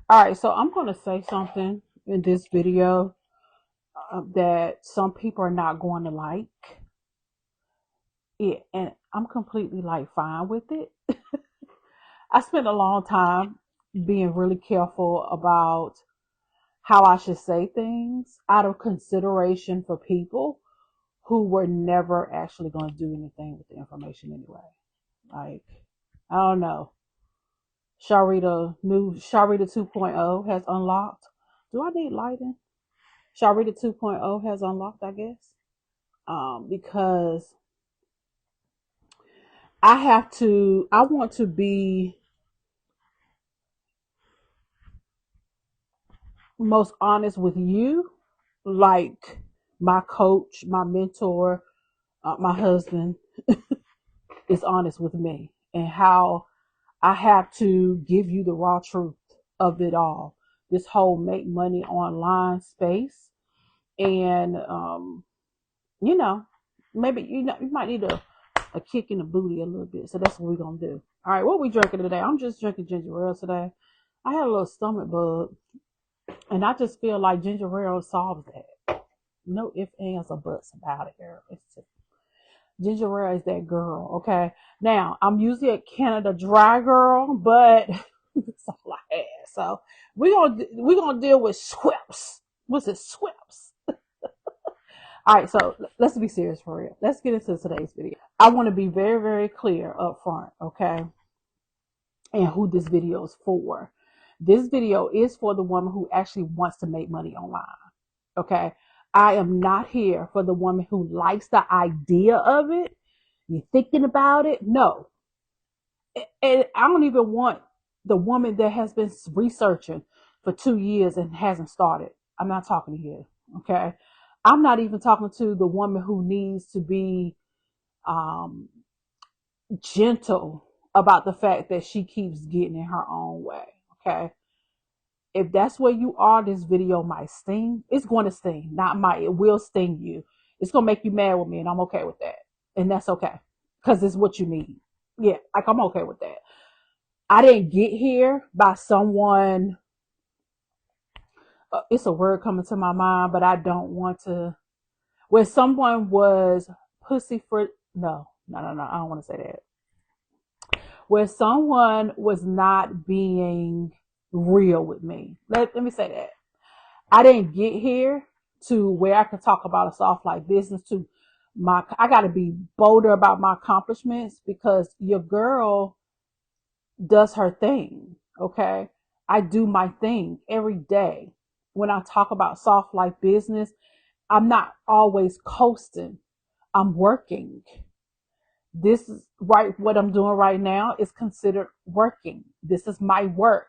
All right, so I'm going to say something in this video that some people are not going to like it, and I'm completely like fine with it. I spent a long time being really careful about how I should say things out of consideration for people who were never actually going to do anything with the information anyway. Like, I don't know. Sharrita 2.0 has unlocked. Do I need lighting? Sharrita 2.0 has unlocked, I guess. Because I want to be most honest with you, like my coach, my mentor, my husband is honest with me, and how I have to give you the raw truth of it all. This whole make money online space. And, you know, maybe, you might need a kick in the booty a little bit. So that's what we're going to do. All right, what we drinking today? I'm just drinking ginger ale today. I had a little stomach bug, and I just feel like ginger ale solves that. No ifs, ands, or buts about it here. It's just, ginger ale is that girl, okay? Now, I'm usually a Canada Dry girl, but that's all I had. So we're gonna deal with Schweppes. What's it, Schweppes? All right, so let's be serious for real. Let's get into today's video. I want to be very, very clear up front, okay? And who this video is for. This video is for the woman who actually wants to make money online, okay? I am not here for the woman who likes the idea of it. You're thinking about it? No. And I don't even want the woman that has been researching for 2 years and hasn't started. I'm not talking to you, okay? I'm not even talking to the woman who needs to be um, gentle about the fact that she keeps getting in her own way, okay? If that's where you are, this video might sting. It's going to sting, not might. It will sting you. It's going to make you mad with me, and I'm okay with that. And that's okay, because it's what you need. Yeah, like I'm okay with that. I didn't get here by someone. It's a word coming to my mind, but I don't want to. Where someone was pussyfoot. No, no, no, no. I don't want to say that. Where someone was not being real with me. Let me say that. I didn't get here to where I could talk about a soft life business to I got to be bolder about my accomplishments because your girl does her thing. Okay. I do my thing every day. When I talk about soft life business, I'm not always coasting. I'm working. This is right. What I'm doing right now is considered working. This is my work.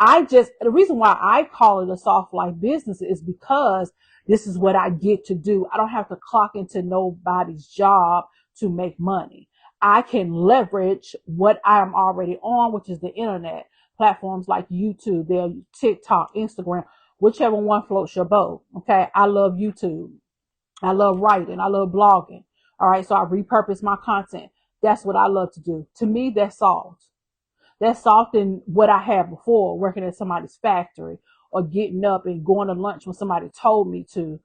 The reason why I call it a soft life business is because this is what I get to do. I don't have to clock into nobody's job to make money. I can leverage what I'm already on, which is the internet platforms like YouTube, TikTok, Instagram, whichever one floats your boat. Okay. I love YouTube. I love writing. I love blogging. All right. So I repurpose my content. That's what I love to do. To me, that's soft. That's often what I had before, working at somebody's factory or getting up and going to lunch when somebody told me to.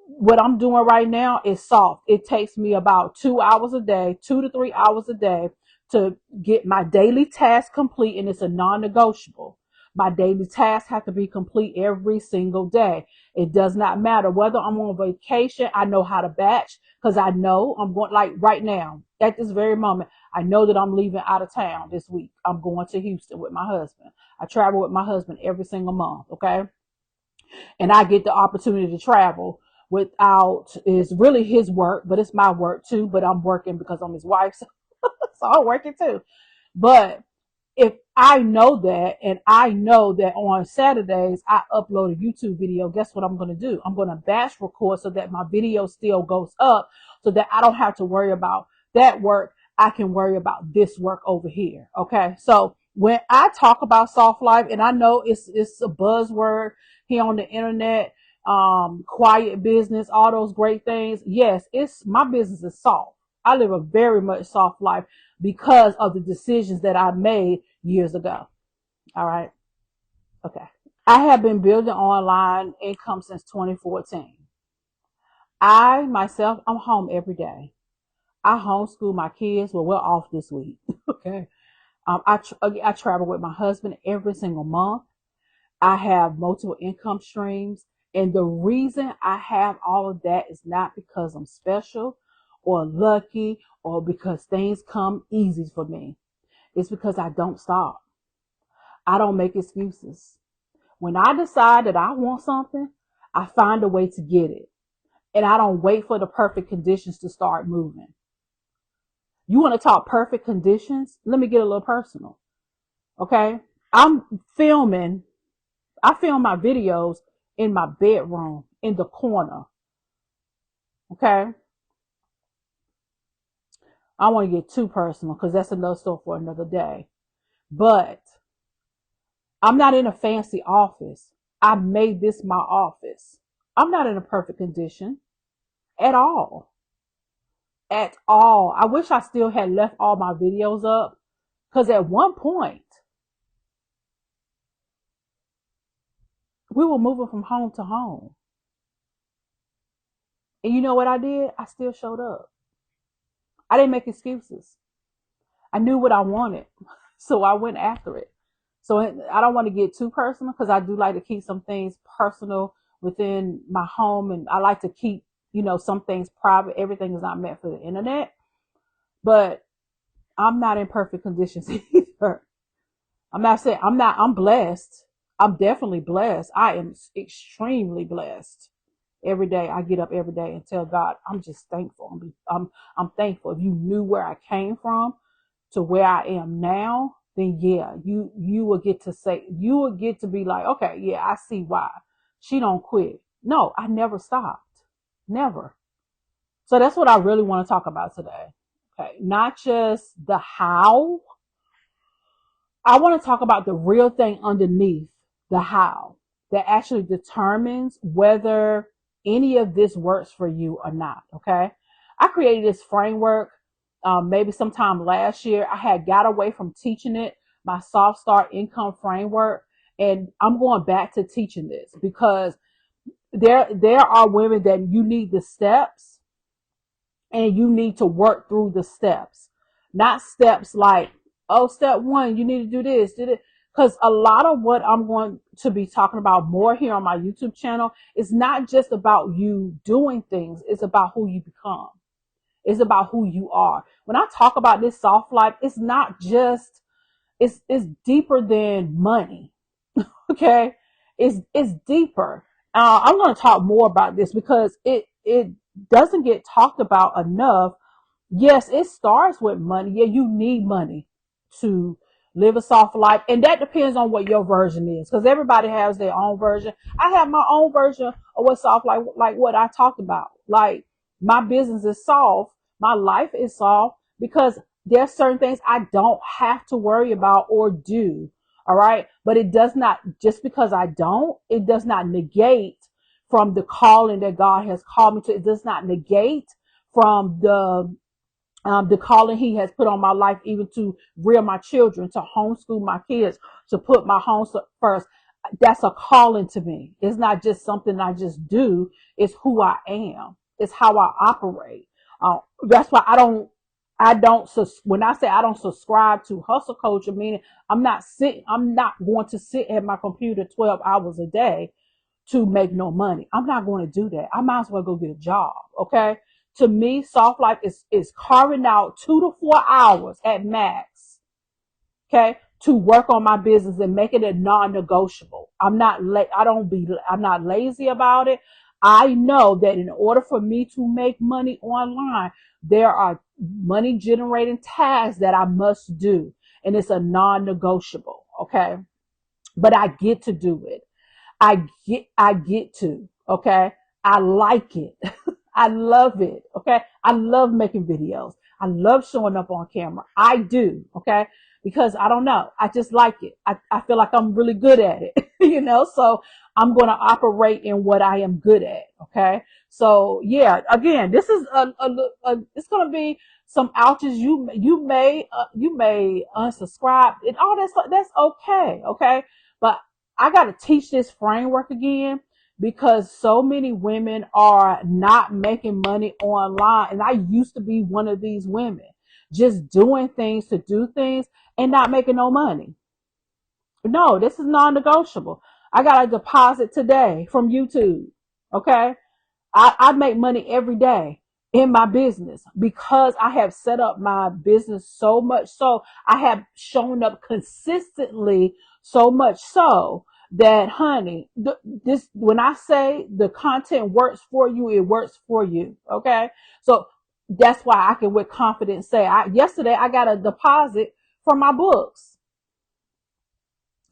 What I'm doing right now is soft. It takes me about 2 hours a day, 2 to 3 hours a day to get my daily task complete, and it's a non-negotiable. My daily tasks have to be complete every single day. It does not matter whether I'm on vacation. I know how to batch because I know I'm going, like right now at this very moment. I know that I'm leaving out of town this week. I'm going to Houston with my husband. I travel with my husband every single month. Okay. And I get the opportunity to travel without, is really his work, but it's my work too. But I'm working because I'm his wife. So, so I'm working too. But if I know that, and I know that on Saturdays I upload a YouTube video, guess what I'm going to do? I'm going to batch record so that my video still goes up so that I don't have to worry about that work. I can worry about this work over here. Okay. So when I talk about soft life, and I know it's a buzzword here on the internet, quiet business, all those great things. Yes, my business is soft. I live a very much soft life because of the decisions that I made years ago. All right. Okay. I have been building online income since 2014. I myself, I'm home every day. I homeschool my kids. Well, we're off this week. Okay. I travel with my husband every single month. I have multiple income streams. And the reason I have all of that is not because I'm special or lucky or because things come easy for me. It's because I don't stop. I don't make excuses. When I decide that I want something, I find a way to get it. And I don't wait for the perfect conditions to start moving. You want to talk perfect conditions? Let me get a little personal. Okay. I'm filming, I film my videos in my bedroom in the corner. Okay. I don't want to get too personal because that's another story for another day. But I'm not in a fancy office. I made this my office. I'm not in a perfect condition at all. At all. I wish I still had left all my videos up because at one point we were moving from home to home. And you know what I did? I still showed up. I didn't make excuses. I knew what I wanted. So I went after it. So I don't want to get too personal because I do like to keep some things personal within my home. And I like to keep, some things private. Everything is not meant for the internet. But I'm not in perfect conditions either. I'm blessed. I'm definitely blessed. I am extremely blessed. Every day I get up every day and tell God, I'm just thankful. I'm thankful. If you knew where I came from to where I am now, then yeah, you will get to say, you will get to be like, okay, yeah, I see why she don't quit. No, I never stopped. Never. So that's what I really want to talk about today. Okay. Not just the how. I want to talk about the real thing underneath the how that actually determines whether any of this works for you or not. Okay. I created this framework maybe sometime last year. I had got away from teaching it, my soft start income framework, and I'm going back to teaching this because there are women that you need the steps and you need to work through the steps, not steps like, oh, step one, you need to do this, did it? Because a lot of what I'm going to be talking about more here on my YouTube channel is not just about you doing things. It's about who you become. It's about who you are. When I talk about this soft life, it's not just, it's deeper than money. Okay. It's deeper. I'm going to talk more about this because it doesn't get talked about enough. Yes, it starts with money. Yeah, you need money to live a soft life. And that depends on what your version is. Because everybody has their own version. I have my own version of what soft life, like what I talked about. Like my business is soft. My life is soft because there's certain things I don't have to worry about or do. All right. But it does not, just because I don't, it does not negate from the calling that God has called me to. It does not negate from the calling he has put on my life, even to rear my children, to homeschool my kids, to put my home first. That's a calling to me. It's not just something I just do. It's who I am. It's how I operate. That's why when I say I don't subscribe to hustle culture, meaning I'm not going to sit at my computer 12 hours a day to make no money. I'm not going to do that. I might as well go get a job. Okay. To me, soft life is carving out 2 to 4 hours at max. Okay. To work on my business and make it a non-negotiable. I'm not lazy about it. I know that in order for me to make money online, there are money generating tasks that I must do. And it's a non-negotiable. Okay. But I get to do it. I get to, okay? I like it. I love it. Okay. I love making videos. I love showing up on camera. I do. Okay. Because I don't know. I just like it. I feel like I'm really good at it, so I'm going to operate in what I am good at. Okay. So yeah, again, this is it's going to be some ouches. You may unsubscribe and all that's okay. Okay. But I got to teach this framework again because so many women are not making money online. And I used to be one of these women, just doing things to do things and not making no money. No, this is non-negotiable. I got a deposit today from YouTube. Okay. I make money every day in my business because I have set up my business so much so I have shown up consistently so much so that honey, this when I say the content works for you, it works for you. Okay. So that's why I can with confidence say yesterday I got a deposit from my books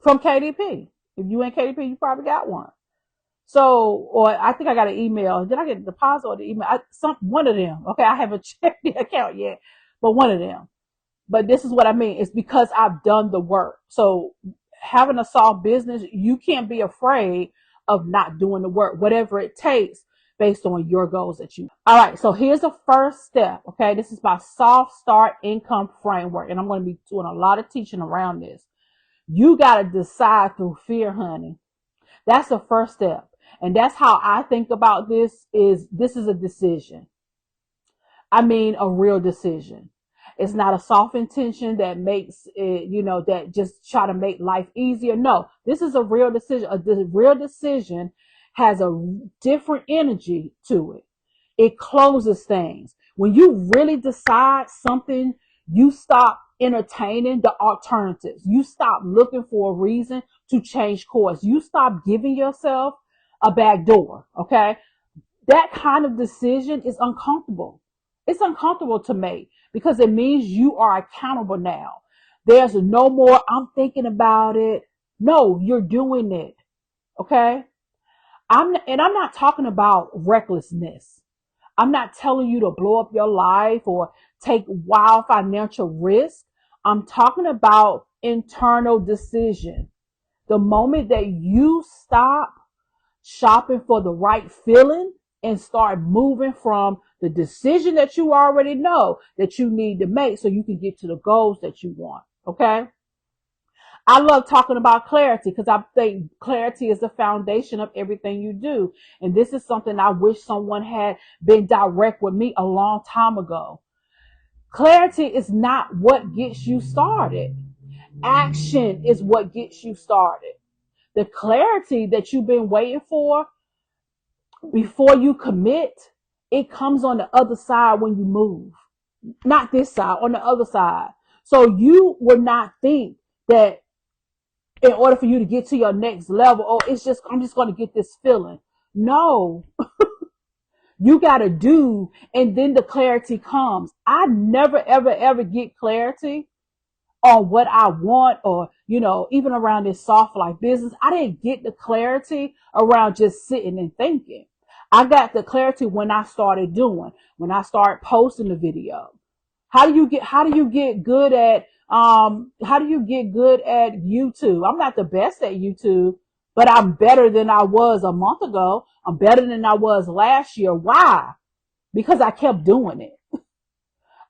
from KDP. If you ain't KDP, you probably got one. So, or I think I got an email. Did I get a deposit or the email? One of them. Okay, I haven't checked the account yet, but one of them. But this is what I mean. It's because I've done the work. So, having a soft business, you can't be afraid of not doing the work, whatever it takes, based on your goals that you. All right. So here's the first step. Okay, this is my soft start income framework, and I'm going to be doing a lot of teaching around this. You got to decide through fear, honey. That's the first step. And that's how I think about this is a decision. I mean, a real decision. It's not a soft intention that makes it, that just try to make life easier. No, this is a real decision. A real decision has a different energy to it. It closes things. When you really decide something, you stop entertaining the alternatives. You stop looking for a reason to change course. You stop giving yourself a back door. Okay. That kind of decision is uncomfortable. It's uncomfortable to make because it means you are accountable now. There's no more, I'm thinking about it. No, you're doing it. Okay. I'm not talking about recklessness. I'm not telling you to blow up your life or take wild financial risk. I'm talking about internal decision. The moment that you stop shopping for the right feeling and start moving from the decision that you already know that you need to make so you can get to the goals that you want. Okay. I love talking about clarity because I think clarity is the foundation of everything you do. And this is something I wish someone had been direct with me a long time ago. Clarity is not what gets you started. Action is what gets you started. The clarity that you've been waiting for before you commit, it comes on the other side when you move. Not this side, on the other side. So you would not think that in order for you to get to your next level, I'm just going to get this feeling. No, you got to do, and then the clarity comes. I never, ever, ever get clarity on what I want or, even around this soft life business. I didn't get the clarity around just sitting and thinking. I got the clarity when I started when I started posting the video. How do you get good at YouTube? I'm not the best at YouTube, but I'm better than I was a month ago. I'm better than I was last year. Why? Because I kept doing it.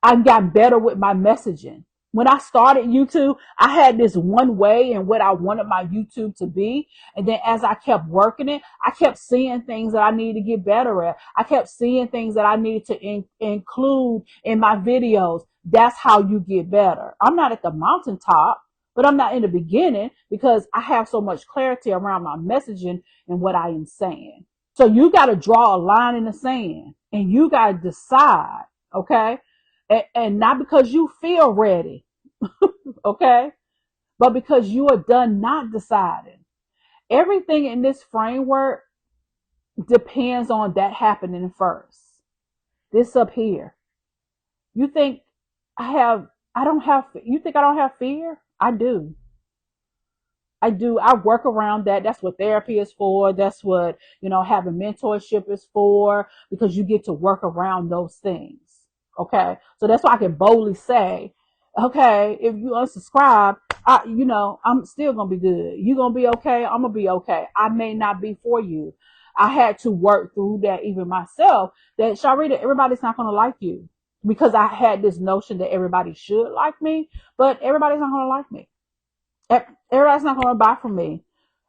I've gotten better with my messaging. When I started YouTube, I had this one way and what I wanted my YouTube to be. And then as I kept working it, I kept seeing things that I needed to get better at. I kept seeing things that I needed to include in my videos. That's how you get better. I'm not at the mountaintop, but I'm not in the beginning because I have so much clarity around my messaging and what I am saying. So you got to draw a line in the sand and you got to decide, okay? And not because you feel ready, okay? But because you are done not deciding. Everything in this framework depends on that happening first. This up here. You think you think I don't have fear? I do. I do. I work around that. That's what therapy is for. That's what, having mentorship is for because you get to work around those things. Okay. So that's why I can boldly say, okay, if you unsubscribe, I'm still going to be good. You're going to be okay. I'm going to be okay. I may not be for you. I had to work through that even myself that Sharlrita, everybody's not going to like you because I had this notion that everybody should like me, but everybody's not going to like me. Everybody's not going to buy from me.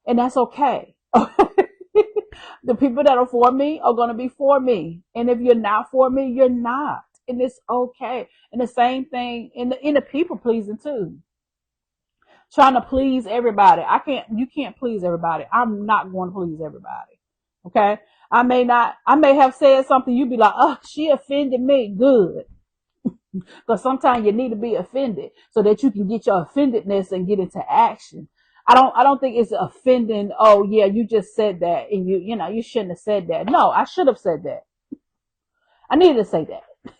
And that's okay. The people that are for me are going to be for me. And if you're not for me, you're not. And it's okay. And the same thing in the people pleasing too. Trying to please everybody. You can't please everybody. I'm not going to please everybody. Okay? I may have said something, you'd be like, oh, she offended me. Good. Because sometimes you need to be offended so that you can get your offendedness and get into action. I don't think it's offending. Oh yeah, you just said that and you shouldn't have said that. No, I should have said that. I needed to say that.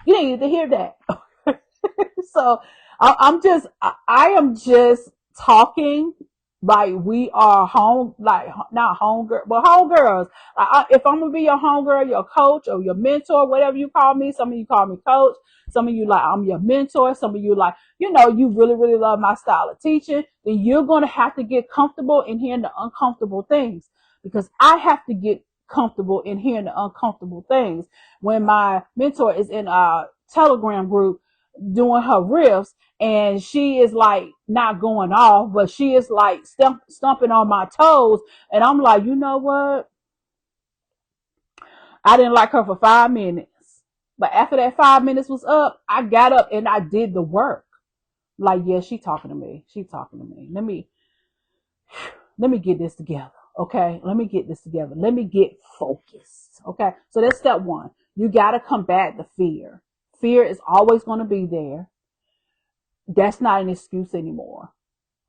You needed to hear that. So I am just talking like we are home, like not home girl, but home girls. If I'm gonna be your home girl, your coach or your mentor, whatever you call me, some of you call me coach, some of you like I'm your mentor, some of you like, you really, really love my style of teaching, then you're gonna have to get comfortable in hearing the uncomfortable things because I have to get comfortable in hearing the uncomfortable things. When my mentor is in a Telegram group doing her riffs and she is like not going off, but she is like stumping on my toes. And I'm like, you know what? I didn't like her for 5 minutes. But after that 5 minutes was up, I got up and I did the work. Like, yeah, she talking to me. She talking to me. Let me get this together. Okay. Let me get this together. Let me get focused. Okay. So that's step one. You got to combat the fear. Fear is always going to be there. That's not an excuse anymore.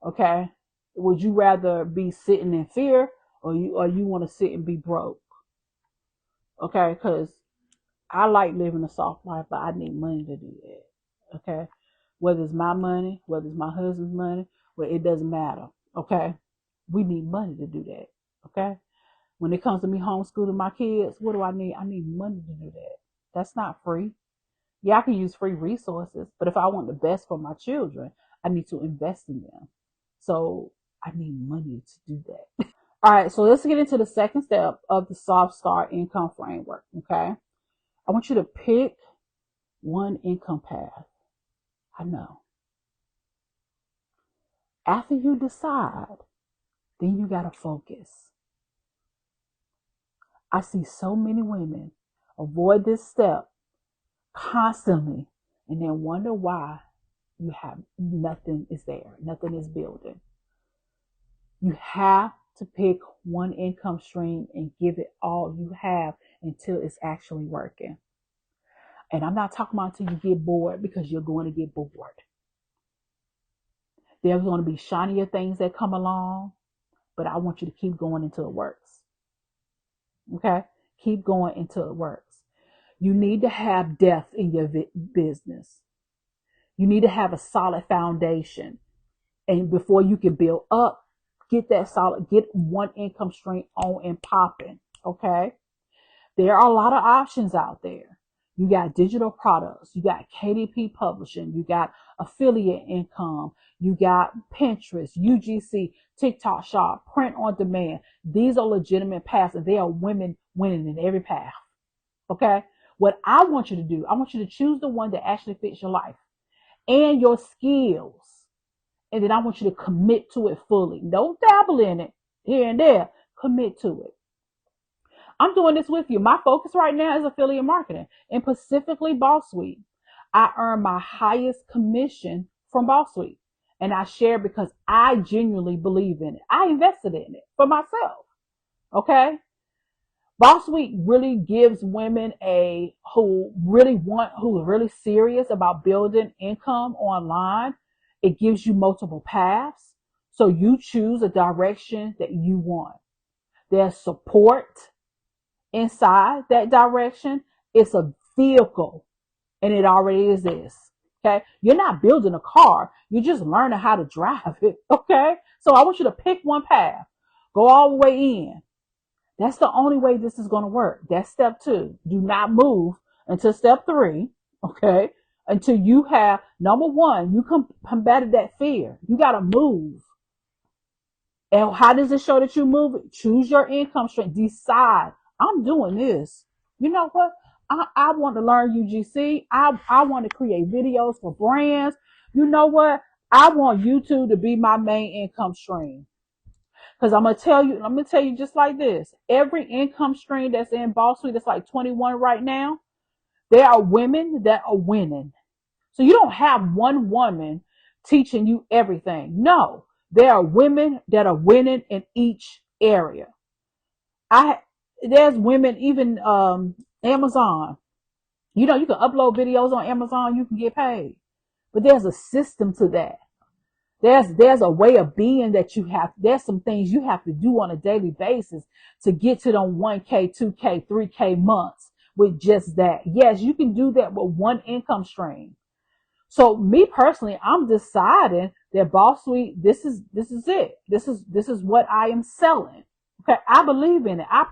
Okay. Would you rather be sitting in fear or you want to sit and be broke? Okay. Cause I like living a soft life, but I need money to do that. Okay. Whether it's my money, whether it's my husband's money, well, it doesn't matter. Okay. We need money to do that. Okay. When it comes to me homeschooling my kids, what do I need? I need money to do that. That's not free. Yeah, I can use free resources, but if I want the best for my children, I need to invest in them. So I need money to do that. All right, so let's get into the second step of the soft start income framework. Okay. I want you to pick one income path. I know. After you decide, then you got to focus. I see so many women avoid this step constantly and then wonder why you have nothing is there, nothing is building. You have to pick one income stream and give it all you have until it's actually working. And I'm not talking about until you get bored, because you're going to get bored. There's going to be shinier things that come along, but I want you to keep going until it works. Okay? Keep going until it works. You need to have depth in your business. You need to have a solid foundation. And before you can build up, get one income stream on and popping. Okay. There are a lot of options out there. You got digital products, you got KDP publishing, you got affiliate income, you got Pinterest, UGC, TikTok shop, print on demand. These are legitimate paths and there are women winning in every path. Okay. What I want you to do, I want you to choose the one that actually fits your life and your skills. And then I want you to commit to it fully. Don't dabble in it here and there. Commit to it. I'm doing this with you. My focus right now is affiliate marketing and specifically Boss Suite. I earn my highest commission from Boss Suite. And I share because I genuinely believe in it. I invested in it for myself. Okay. Boss Suite really gives women who's really serious about building income online. It gives you multiple paths. So you choose a direction that you want. There's support inside that direction. It's a vehicle and it already exists. Okay. You're not building a car. You're just learning how to drive it. Okay. So I want you to pick one path. Go all the way in. That's the only way this is going to work. That's step 2. Do not move until step 3. Okay. Until you have, number 1, you combated that fear. You got to move. And how does it show that you move? Choose your income stream. Decide, I'm doing this. You know what? I want to learn UGC. I want to create videos for brands. You know what? I want YouTube to be my main income stream. Because I'm gonna tell you just like this. Every income stream that's in Boss Suite, that's like 21 right now, there are women that are winning. So you don't have one woman teaching you everything. No, there are women that are winning in each area. I There's women even Amazon. You know, you can upload videos on Amazon, you can get paid. But there's a system to that. There's a way of being that there's some things you have to do on a daily basis to get to them 1K, 2K, 3K months with just that. Yes, you can do that with one income stream. So me personally, I'm deciding that Boss Suite, this is it. This is what I am selling. Okay, I believe in it. I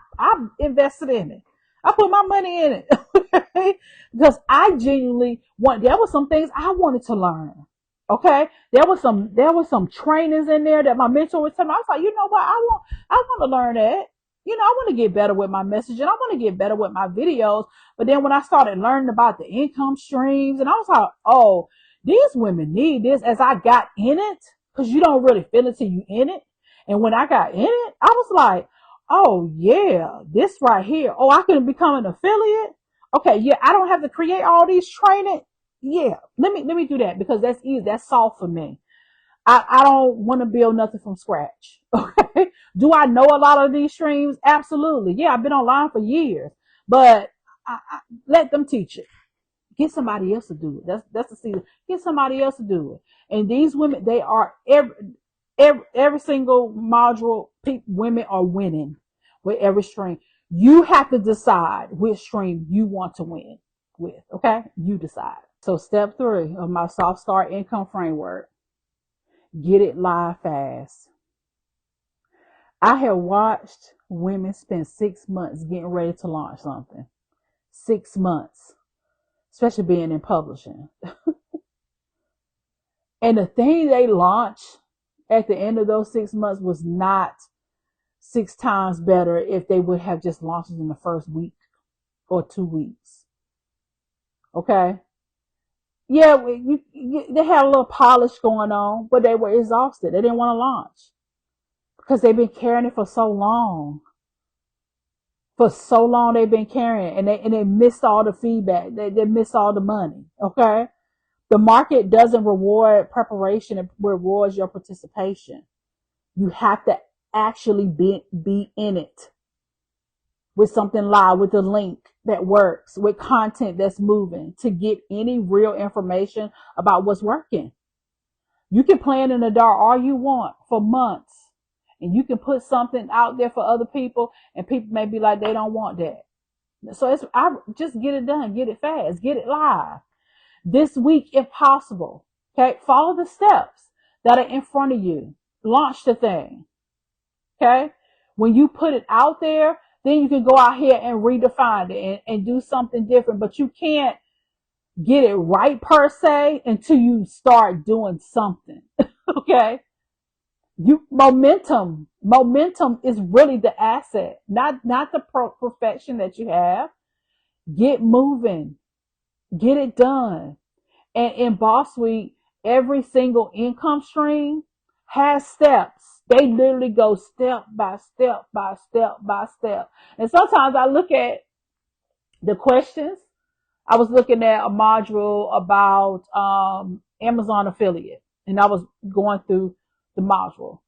invested in it. I put my money in it. Okay? Because I genuinely there were some things I wanted to learn. Okay, there was some trainings in there that my mentor was telling me. I was like, you know what, I want to learn that. You know, I want to get better with my messaging. I want to get better with my videos. But then when I started learning about the income streams, and I was like, oh, these women need this. As I got in it, because you don't really feel it till you in it. And when I got in it, I was like, oh yeah, this right here. Oh, I can become an affiliate. Okay, yeah, I don't have to create all these training. Yeah, let me do that because that's easy. That's soft for me. I don't want to build nothing from scratch. Okay. Do I know a lot of these streams? Absolutely. Yeah, I've been online for years, but I let them teach it. Get somebody else to do it. That's the season. Get somebody else to do it. And these women, they are every single module. Women are winning with every stream. You have to decide which stream you want to win with. Okay, you decide. So step 3 of my soft start income framework: get it live fast. I have watched women spend 6 months getting ready to launch something. 6 months, especially being in publishing. And the thing they launched at the end of those 6 months was not 6 times better if they would have just launched it in the first week or 2 weeks. Okay? Yeah, they had a little polish going on, but they were exhausted. They didn't want to launch because they've been carrying it for so long. For so long they've been carrying it, and they missed all the feedback. They missed all the money. Okay? The market doesn't reward preparation, it rewards your participation. You have to actually be in it with something live, with a link that works, with content that's moving to get any real information about what's working. You can plan in the dark all you want for months, and you can put something out there for other people, and people may be like, they don't want that. So I just get it done, get it fast, get it live this week if possible. Okay, follow the steps that are in front of you. Launch the thing. Okay, when you put it out there, then you can go out here and redefine it and do something different. But you can't get it right per se until you start doing something. Okay, momentum is really the asset, not the perfection that you have. Get moving, get it done. And in Boss Suite, every single income stream has steps. They literally go step by step by step by step. And sometimes I look at the questions. I was looking at a module about Amazon affiliate, and I was going through the module.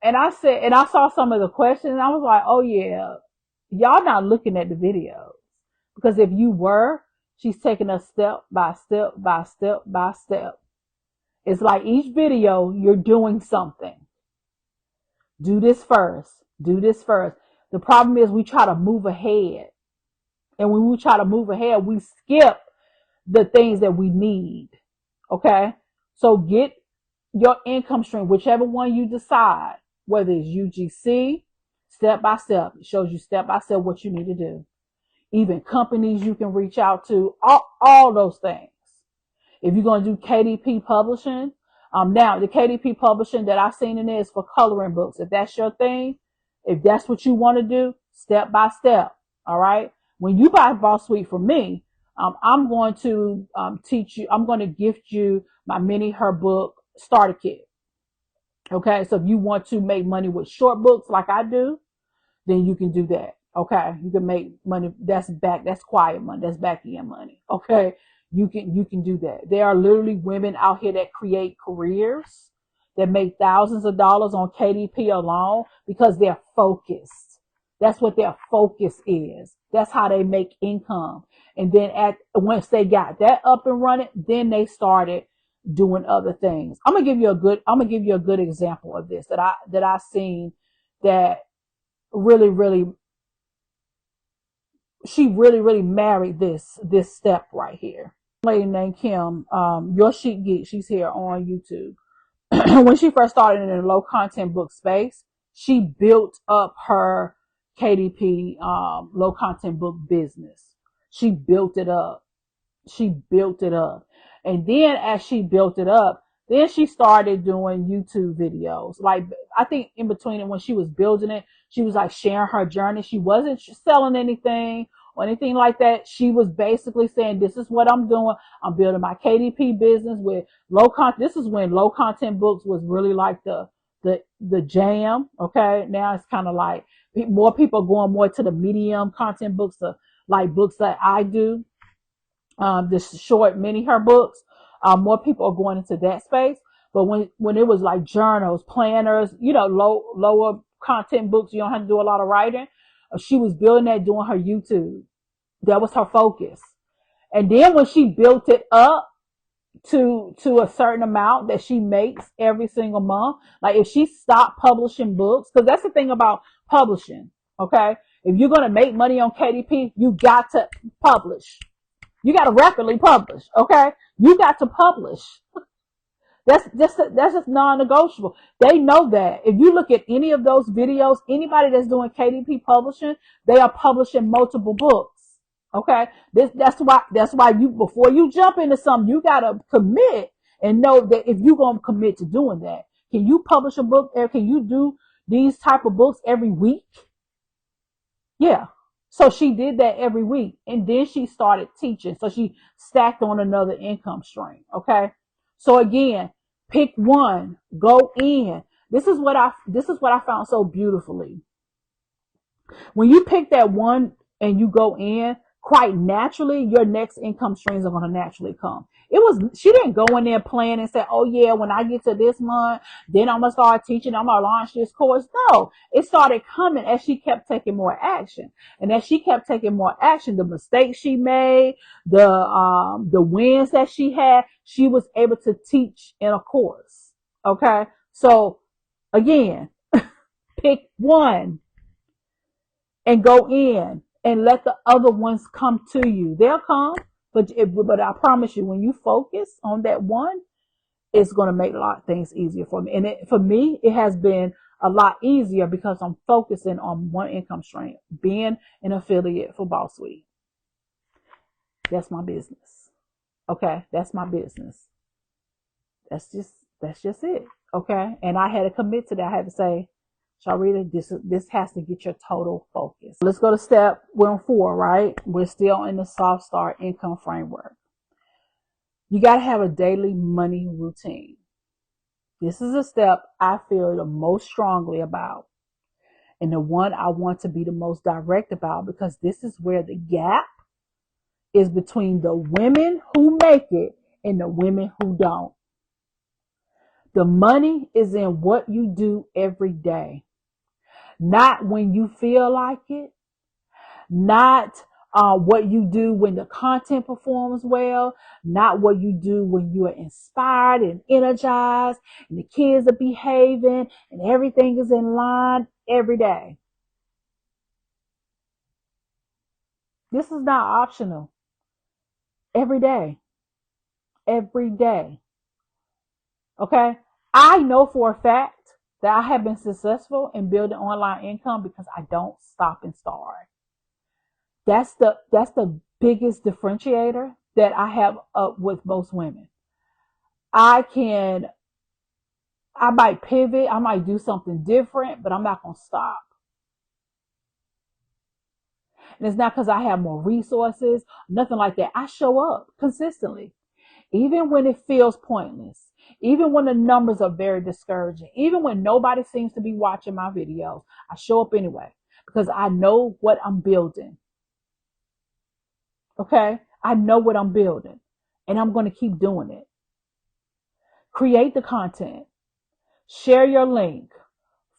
And I saw some of the questions, and I was like, oh yeah, y'all not looking at the videos. Because if you were, she's taking us step by step by step by step. It's like each video, you're doing something. Do this first. Do this first. The problem is we try to move ahead. And when we try to move ahead, we skip the things that we need. Okay? So get your income stream, whichever one you decide, whether it's UGC, step by step. It shows you step by step what you need to do. Even companies you can reach out to, all those things. If you're going to do KDP publishing, now the KDP publishing that I've seen in there is for coloring books. If that's your thing, if that's what you want to do, step by step. All right. When you buy Boss Suite from me, I'm going to teach you. I'm going to gift you my mini her book starter kit. Okay, so if you want to make money with short books like I do, then you can do that. Okay, you can make money. That's quiet money. That's back end money. Okay, you can do that. There are literally women out here that create careers that make thousands of dollars on KDP alone because they're focused. That's what their focus is. That's how they make income. And then once they got that up and running, then they started doing other things. I'm gonna give you a good example of this that I seen that really, really, she really married this step right here. Lady named Kim, Your Chic Geek, she's here on YouTube. When she first started in the low content book space, she built up her KDP low content book business. She built it up. She built it up. And then as she built it up, then she started doing YouTube videos. Like, I think in between it, when she was building it, she was like sharing her journey. She wasn't selling anything or anything like that. She was basically saying, this is what I'm doing. I'm building my KDP business with low content. This is when low content books was really like the jam. Okay. Now it's kind of like more people going more to the medium content books, like books that I do, the short mini her books. More people are going into that space. But when it was like journals, planners, lower content books, you don't have to do a lot of writing. She was building that, doing her YouTube. That was her focus. And then when she built it up to a certain amount that she makes every single month, like if she stopped publishing books, because that's the thing about publishing. Okay, if you're gonna make money on KDP, you got to publish. You got to rapidly publish. Okay, you got to publish. That's just non-negotiable. They know that. If you look at any of those videos, anybody that's doing KDP publishing, they are publishing multiple books. Okay, that's why you, before you jump into something, you gotta commit and know that if you're gonna commit to doing that, can you publish a book? Can you do these type of books every week? Yeah. So she did that every week, and then she started teaching. So she stacked on another income stream. Okay. So again, pick one, go in. This is what I found so beautifully. When you pick that one and you go in, quite naturally, your next income streams are going to naturally come. She didn't go in there planning and say, oh yeah, when I get to this month, then I'm going to start teaching, I'm going to launch this course. No, it started coming as she kept taking more action. And as she kept taking more action, the mistakes she made, the wins that she had, she was able to teach in a course. Okay. So again, pick one and go in and let the other ones come to you. They'll come, but I promise you, when you focus on that one, it's going to make a lot of things easier for me. And for me, it has been a lot easier because I'm focusing on one income stream, being an affiliate for Boss Suite. That's my business. Okay, that's my business. That's just it. Okay, and I had to commit to that. I had to say, Sharlrita, this has to get your total focus. Let's go to step 4, right? We're still in the soft start income framework. You got to have a daily money routine. This is a step I feel the most strongly about, and the one I want to be the most direct about, because this is where the gap is between the women who make it and the women who don't. The money is in what you do every day. Not when you feel like it, not what you do when the content performs well, not what you do when you are inspired and energized and the kids are behaving and everything is in line every day. This is not optional. Every day. Every day. Okay? I know for a fact that I have been successful in building online income because I don't stop and start. That's the biggest differentiator that I have with most women. I might pivot, I might do something different, but I'm not going to stop. And it's not because I have more resources, nothing like that. I show up consistently, even when it feels pointless, Even when the numbers are very discouraging, even when nobody seems to be watching my videos, I show up anyway because I know what I'm building. Okay? I know what I'm building and I'm going to keep doing it. Create the content, share your link,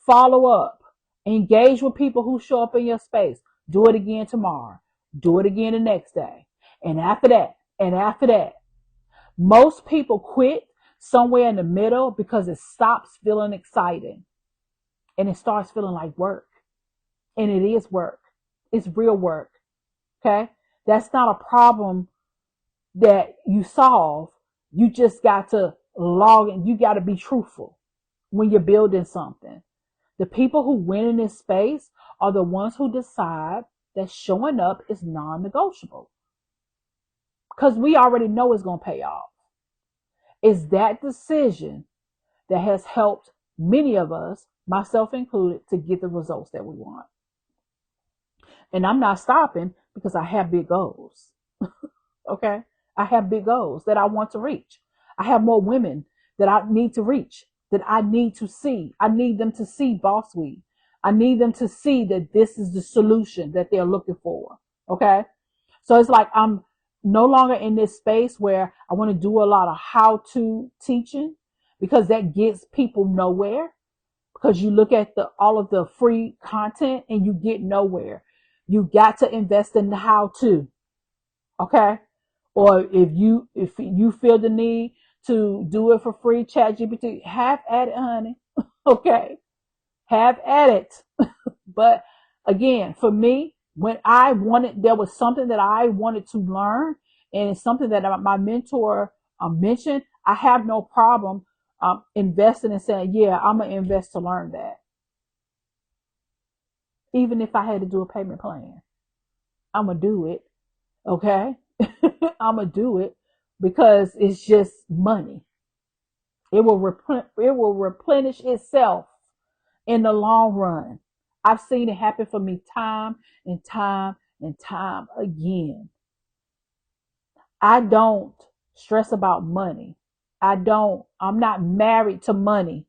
follow up, engage with people who show up in your space. Do it again tomorrow. Do it again the next day. And after that, and after that. Most people quit somewhere in the middle because it stops feeling exciting and it starts feeling like work. And it is work. It's real work. Okay? That's not a problem that you solve. You just got to log in. You got to be truthful when you're building something. The people who win in this space are the ones who decide that showing up is non-negotiable. Because we already know it's going to pay off. It's that decision that has helped many of us, myself included, to get the results that we want. And I'm not stopping because I have big goals. Okay? I have big goals that I want to reach. I have more women that I need to reach, that I need to see. I need them to see Boss Week. I need them to see that this is the solution that they're looking for. Okay? So it's like I'm no longer in this space where I want to do a lot of how-to teaching because that gets people nowhere. Because you look at all of the free content and you get nowhere. You got to invest in the how-to. Okay? Or if you feel the need to do it for free, ChatGPT, have at it, honey. Okay? Have at it. But again, for me, when there was something that I wanted to learn, and it's something that my mentor mentioned, I have no problem investing and saying, yeah, I'm going to invest to learn that. Even if I had to do a payment plan, I'm going to do it. Okay? I'm going to do it because it's just money. It will replenish itself in the long run. I've seen it happen for me time and time and time again. I don't stress about money. I'm not married to money.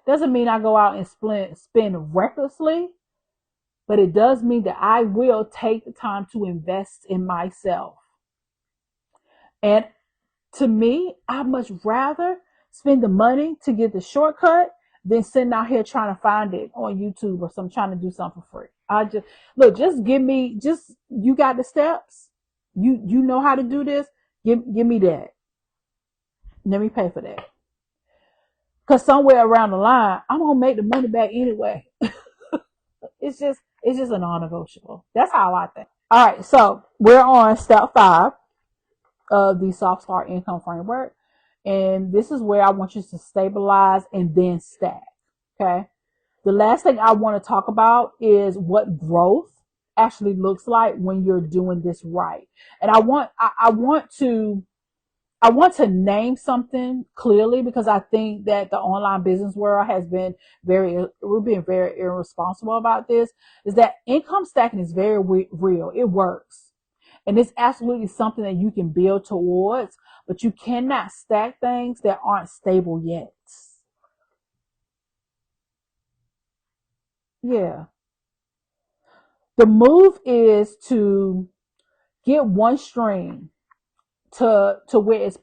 Doesn't mean I go out and spend recklessly, but it does mean that I will take the time to invest in myself. And to me, I'd much rather spend the money to get the shortcut than sitting out here trying to find it on YouTube or trying to do something for free. You got the steps. You know how to do this. Give me that. Let me pay for that. Because somewhere around the line, I'm gonna make the money back anyway. It's just a non-negotiable. That's how I think. All right, so we're on step 5 of the soft start income framework. And this is where I want you to stabilize and then stack. Okay. The last thing I want to talk about is what growth actually looks like when you're doing this right. And I want to name something clearly because I think that the online business world has been we're being very irresponsible about this, is that income stacking is very real. It works. And it's absolutely something that you can build towards, but you cannot stack things that aren't stable yet. Yeah. The move is to get one stream to where it's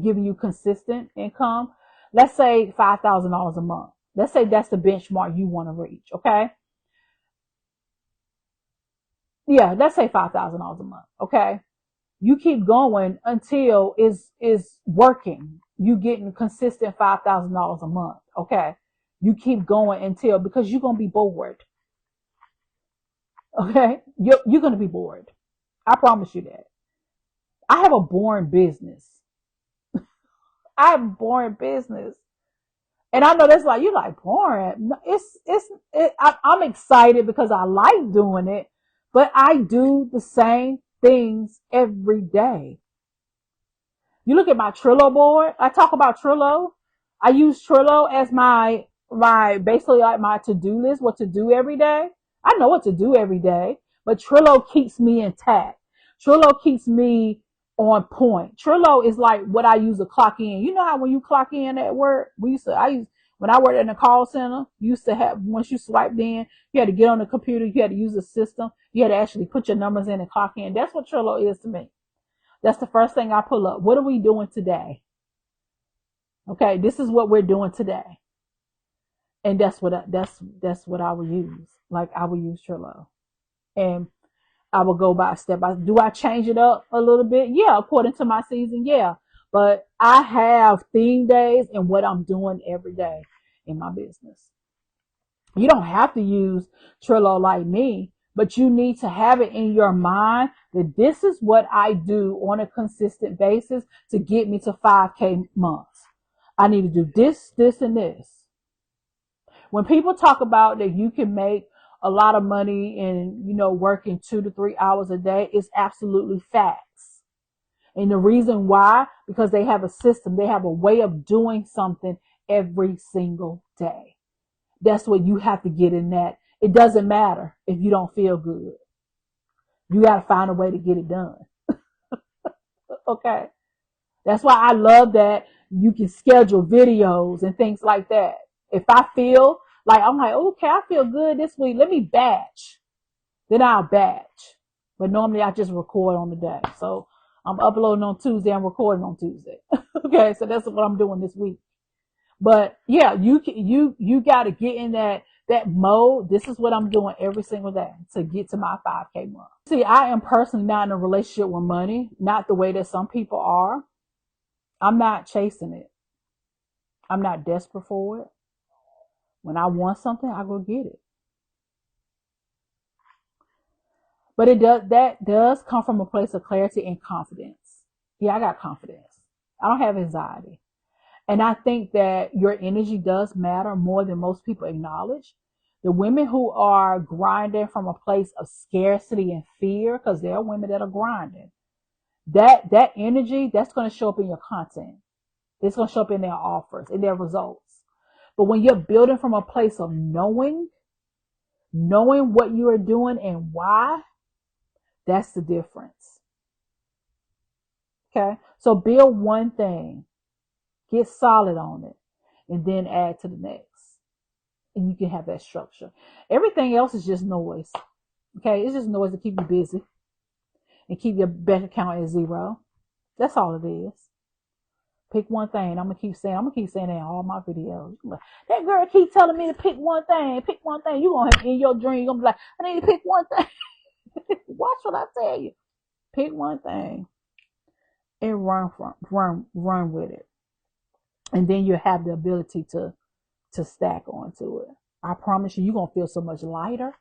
giving you consistent income. Let's say $5,000 a month. Let's say that's the benchmark you want to reach. Okay. Yeah. Let's say $5,000 a month. Okay. You keep going until is working. You getting consistent $5,000 a month. Okay. You keep going until, because you're going to be bored. Okay. You're going to be bored. I promise you that. I have a boring business. I have a boring business. And I know that's like, you like boring. I'm excited because I like doing it, but I do the same things every day. You look at my Trello board. I talk about Trello. I use Trello as my basically like my to-do list, what to do every day. I know what to do every day, but Trello keeps me intact. Trello keeps me on point. Trello is like what I use to clock in. You know how when you clock in at work, when I worked in the call center, used to have, once you swiped in, you had to get on the computer, you had to use the system, you had to actually put your numbers in and clock in. That's what Trello is to me. That's the first thing I pull up. What are we doing today? Okay, this is what we're doing today. And that's what I would use. Like I would use Trello. And I will go by step by. Do I change it up a little bit? Yeah, according to my season, yeah. But I have theme days and what I'm doing every day in my business. You don't have to use Trello like me, but you need to have it in your mind that this is what I do on a consistent basis to get me to 5K months. I need to do this, this, and this. When people talk about that you can make a lot of money in, working 2 to 3 hours a day, it's absolutely facts. And the reason why, because they have a system, they have a way of doing something every single day. That's what you have to get in that. It doesn't matter if you don't feel good. You got to find a way to get it done. Okay. That's why I love that you can schedule videos and things like that. If I feel like, I'm like, okay, I feel good this week, let me batch. Then I'll batch. But normally I just record on the day. So I'm uploading on Tuesday, I'm recording on Tuesday. Okay, so that's what I'm doing this week. But yeah, you got to get in that mode. This is what I'm doing every single day to get to my 5K month. See, I am personally not in a relationship with money, not the way that some people are. I'm not chasing it. I'm not desperate for it. When I want something, I go get it. But that does come from a place of clarity and confidence. Yeah, I got confidence. I don't have anxiety. And I think that your energy does matter more than most people acknowledge. The women who are grinding from a place of scarcity and fear, because there are women that are grinding, that energy, that's going to show up in your content. It's going to show up in their offers, in their results. But when you're building from a place of knowing what you are doing and why, that's the difference. Okay? So build one thing, get solid on it, and then add to the next. And you can have that structure. Everything else is just noise. Okay? It's just noise to keep you busy and keep your bank account at zero. That's all it is. Pick one thing. I'm gonna keep saying that in all my videos. That girl keep telling me to pick one thing. Pick one thing. You gonna have in your dream. You're gonna be like, I need to pick one thing. Watch what I tell you. Pick one thing and run with it, and then you have the ability to stack onto it. I promise you, you're gonna feel so much lighter.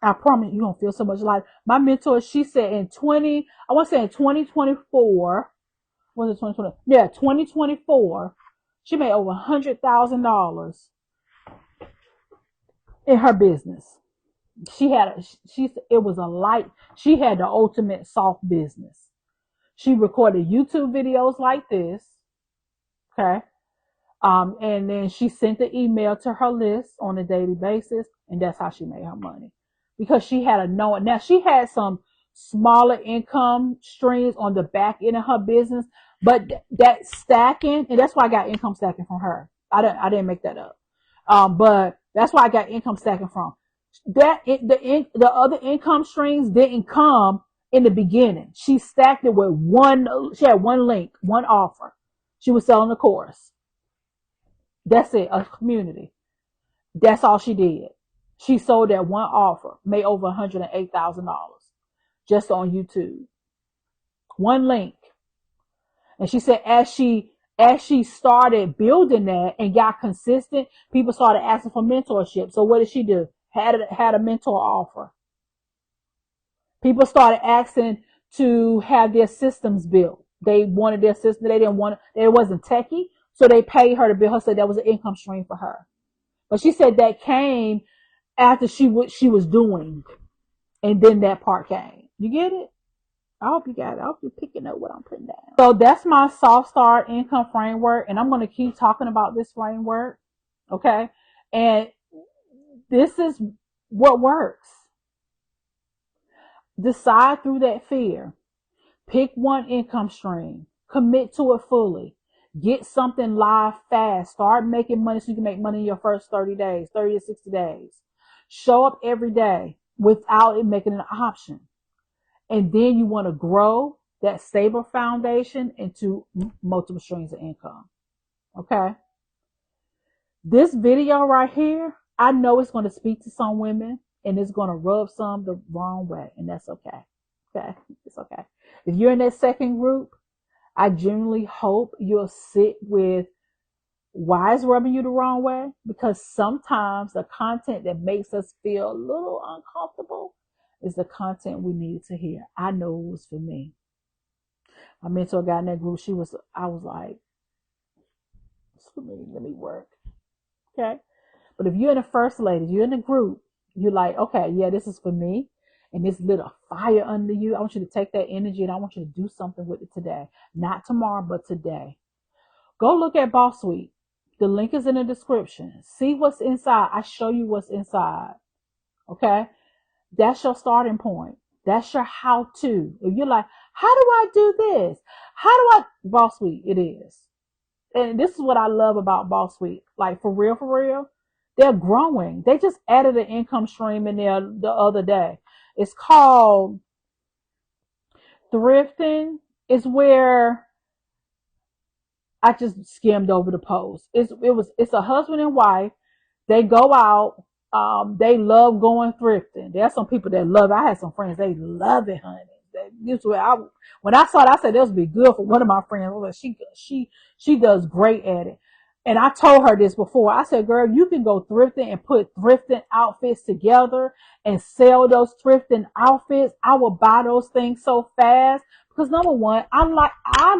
I promise you're gonna feel so much lighter. My mentor, she said in 2024. Was it 2020? Yeah, 2024. She made over $100,000 in her business. She had the ultimate soft business. She recorded YouTube videos like this. Okay. And then she sent the email to her list on a daily basis, and that's how she made her money. Because she had a knowing. Now she had some smaller income streams on the back end of her business, but that stacking, and that's why I got income stacking from her. I didn't make that up. But that's why I got income stacking from. The other income streams didn't come in the beginning. She stacked it with she had one link, one offer. She was selling a course. That's it, a community. That's all she did. She sold that one offer, made over $108,000 just on YouTube. One link. And she said as she started building that and got consistent, people started asking for mentorship. So what did she do? Had a mentor offer. People started asking to have their systems built. They wanted their system. They didn't want it. It wasn't techie. So they paid her to build her. So that was an income stream for her. But she said that came after she was doing. And then that part came. You get it? I hope you got it. I hope you're picking up what I'm putting down. So that's my soft start income framework. And I'm going to keep talking about this framework. Okay. And this is what works. Decide through that fear. Pick one income stream. Commit to it fully. Get something live fast. Start making money so you can make money in your first 30 days, 30 to 60 days. Show up every day without it making an option. And then you want to grow that stable foundation into multiple streams of income. Okay. This video right here, I know it's going to speak to some women and it's going to rub some the wrong way. And that's okay. Okay. It's okay. If you're in that second group, I genuinely hope you'll sit with why it's rubbing you the wrong way, because sometimes the content that makes us feel a little uncomfortable is the content we need to hear. I know it was for me. My mentor got in that group. I was like, it's for me. Let me work. Okay. But if you're in the first lady, you're in the group, you're like, okay, yeah, this is for me. And this lit a fire under you. I want you to take that energy and I want you to do something with it today. Not tomorrow, but today. Go look at Boss Suite. The link is in the description. See what's inside. I show you what's inside. Okay? That's your starting point. That's your how-to. If you're like, how do I do this? Boss Suite, it is. And this is what I love about Boss Suite. Like, for real, they're growing. They just added an income stream in there the other day. It's called thrifting. It's where I just skimmed over the post. It's a husband and wife. They go out. They love going thrifting. There's some people that love it. I had some friends, they love it, honey. When I saw it, I said this would be good for one of my friends. Well, she does great at it. And I told her this before. I said, girl, you can go thrifting and put thrifting outfits together and sell those thrifting outfits. I will buy those things so fast. Because number one, I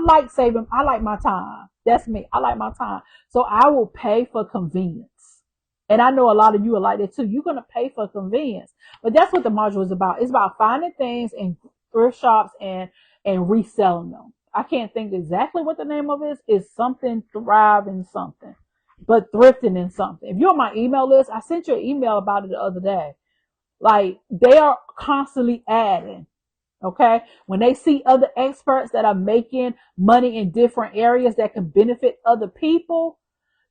like saving. I like my time. That's me. I like my time. So I will pay for convenience. And I know a lot of you are like that too. You're going to pay for convenience. But that's what the module is about. It's about finding things in thrift shops and reselling them. I can't think exactly what the name of it is. It's something thrive in something. But thrifting in something. If you're on my email list, I sent you an email about it the other day. Like, they are constantly adding. Okay. When they see other experts that are making money in different areas that can benefit other people,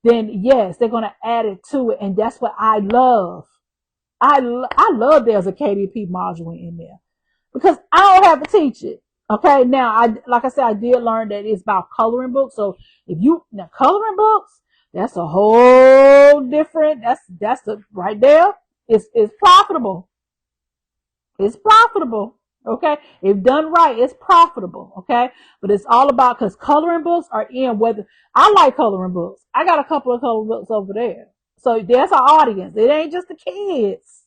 then yes, they're going to add it to it. And that's what I love. I love there's a KDP module in there because I don't have to teach it. Okay. Now, like I said, I did learn that it's about coloring books. So now coloring books, that's a whole different, that's the right there. It's profitable. It's profitable. Okay. If done right, it's profitable. Okay. But it's all about, because coloring books are in whether I like coloring books. I got a couple of coloring books over there. So there's our audience. It ain't just the kids.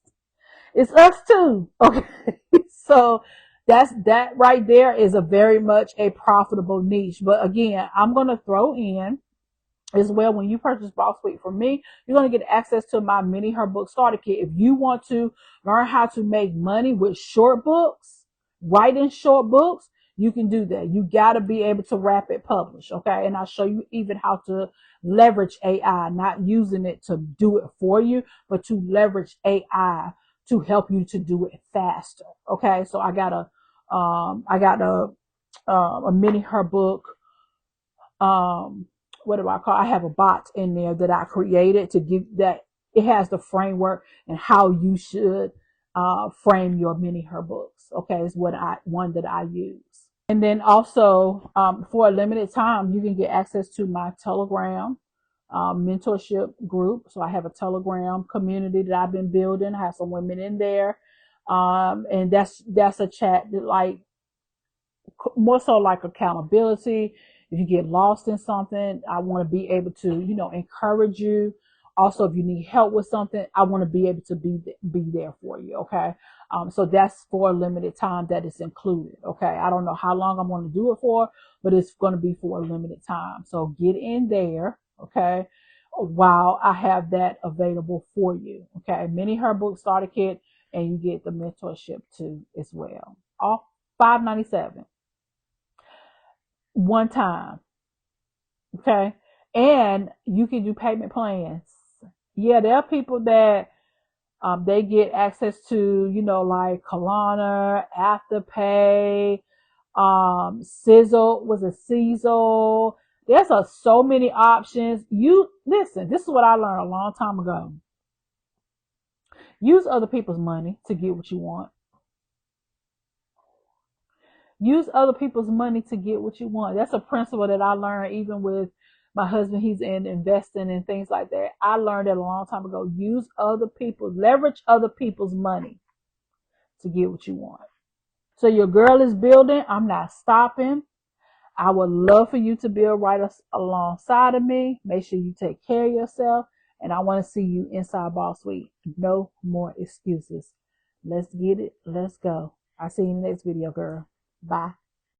It's us too. Okay. So that right there is a very much a profitable niche. But again, I'm going to throw in as well, when you purchase Boss Suite from me, you're going to get access to my mini her book starter kit. If you want to learn how to make money with short books, writing short books, you can do that. You got to be able to rapid publish. Okay. And I'll show you even how to leverage AI, not using it to do it for you, but to leverage AI to help you to do it faster. Okay. So I got a mini her book, what do I call? I have a bot in there that I created to give that. It has the framework and how you should frame your mini her books. Okay, is one that I use. And then also for a limited time, you can get access to my Telegram mentorship group. So I have a Telegram community that I've been building. I have some women in there, and that's a chat that like more so like accountability. If you get lost in something, I want to be able to, encourage you. Also, if you need help with something, I want to be able to be there for you. Okay. So that's for a limited time that is included. Okay. I don't know how long I'm going to do it for, but it's going to be for a limited time. So get in there. Okay. While I have that available for you. Okay. Mini her book starter kit, and you get the mentorship too as well. All $5.97. One time. Okay. And you can do payment plans. Yeah, there are people that They get access to, like Klarna, Afterpay, Sizzle, was it Sizzle? There's so many options. You listen, this is what I learned a long time ago. Use other people's money to get what you want. Use other people's money to get what you want. That's a principle that I learned even with my husband. He's in investing and things like that. I learned it a long time ago. Use other people, leverage other people's money to get what you want. So your girl is building. I'm not stopping. I would love for you to build right alongside of me. Make sure you take care of yourself. And I want to see you inside Boss Suite. No more excuses. Let's get it. Let's go. I'll see you in the next video, girl. Bye.